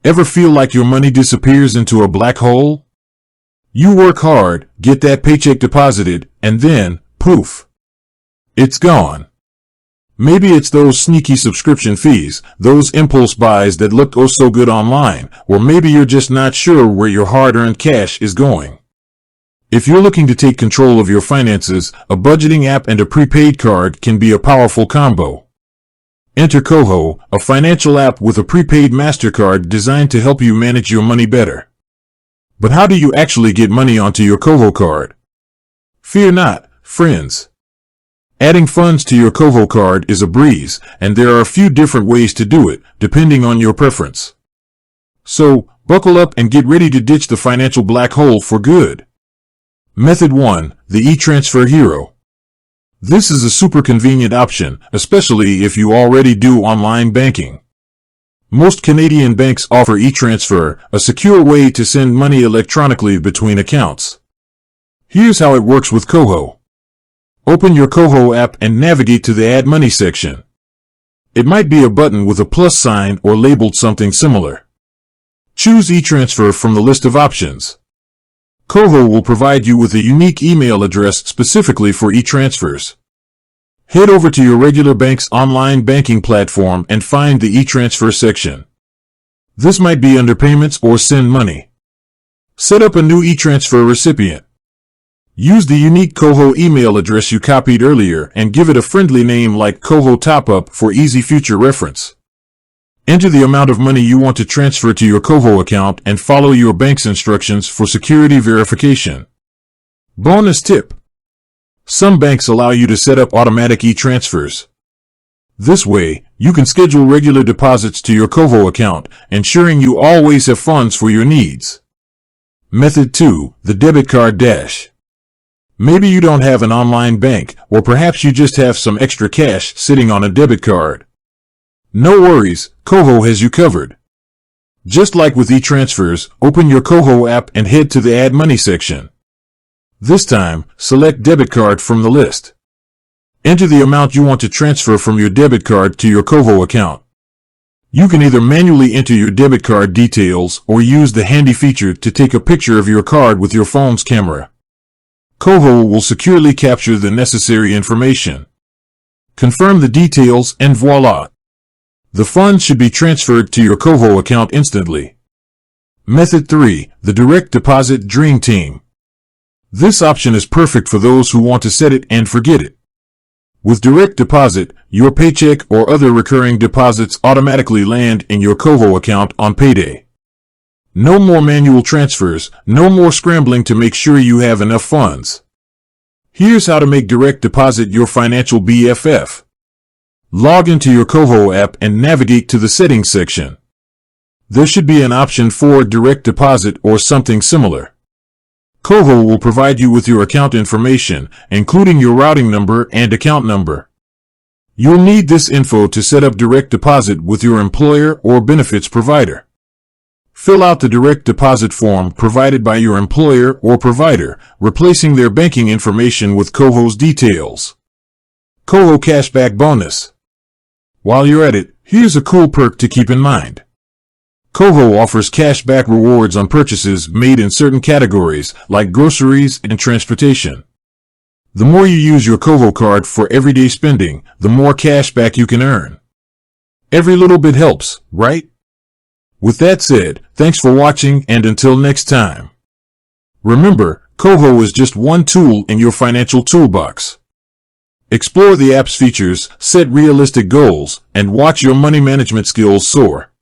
Ever feel like your money disappears into a black hole? You work hard, get that paycheck deposited, and then, poof, it's gone. Maybe it's those sneaky subscription fees, those impulse buys that look oh so good online, or maybe you're just not sure where your hard-earned cash is going. If you're looking to take control of your finances, a budgeting app and a prepaid card can be a powerful combo. Enter KOHO, a financial app with a prepaid MasterCard designed to help you manage your money better. But how do you actually get money onto your KOHO card? Fear not, friends. Adding funds to your KOHO card is a breeze, and there are a few different ways to do it, depending on your preference. So, buckle up and get ready to ditch the financial black hole for good. Method 1. The e-transfer hero. This is a super convenient option, especially if you already do online banking. Most Canadian banks offer e-transfer, a secure way to send money electronically between accounts. Here's how it works with KOHO. Open your KOHO app and navigate to the Add Money section. It might be a button with a plus sign or labeled something similar. Choose e-transfer from the list of options. KOHO will provide you with a unique email address specifically for e-transfers. Head over to your regular bank's online banking platform and find the e-transfer section. This might be under Payments or Send Money. Set up a new e-transfer recipient. Use the unique KOHO email address you copied earlier and give it a friendly name like KOHO Top Up for easy future reference. Enter the amount of money you want to transfer to your KOHO account and follow your bank's instructions for security verification. Bonus tip. Some banks allow you to set up automatic e-transfers. This way, you can schedule regular deposits to your KOHO account, ensuring you always have funds for your needs. Method 2. The debit card dash. Maybe you don't have an online bank, or perhaps you just have some extra cash sitting on a debit card. No worries, KOHO has you covered. Just like with e-transfers, open your KOHO app and head to the Add Money section. This time, select Debit Card from the list. Enter the amount you want to transfer from your debit card to your KOHO account. You can either manually enter your debit card details or use the handy feature to take a picture of your card with your phone's camera. KOHO will securely capture the necessary information. Confirm the details and voila! The funds should be transferred to your KOHO account instantly. Method 3. The Direct Deposit Dream Team. This option is perfect for those who want to set it and forget it. With direct deposit, your paycheck or other recurring deposits automatically land in your KOHO account on payday. No more manual transfers, no more scrambling to make sure you have enough funds. Here's how to make direct deposit your financial BFF. Log into your KOHO app and navigate to the Settings section. There should be an option for direct deposit or something similar. KOHO will provide you with your account information, including your routing number and account number. You'll need this info to set up direct deposit with your employer or benefits provider. Fill out the direct deposit form provided by your employer or provider, replacing their banking information with KOHO's details. KOHO Cashback Bonus. While you're at it, here's a cool perk to keep in mind. KOHO offers cashback rewards on purchases made in certain categories, like groceries and transportation. The more you use your KOHO card for everyday spending, the more cashback you can earn. Every little bit helps, right? With that said, thanks for watching and until next time. Remember, KOHO is just one tool in your financial toolbox. Explore the app's features, set realistic goals, and watch your money management skills soar.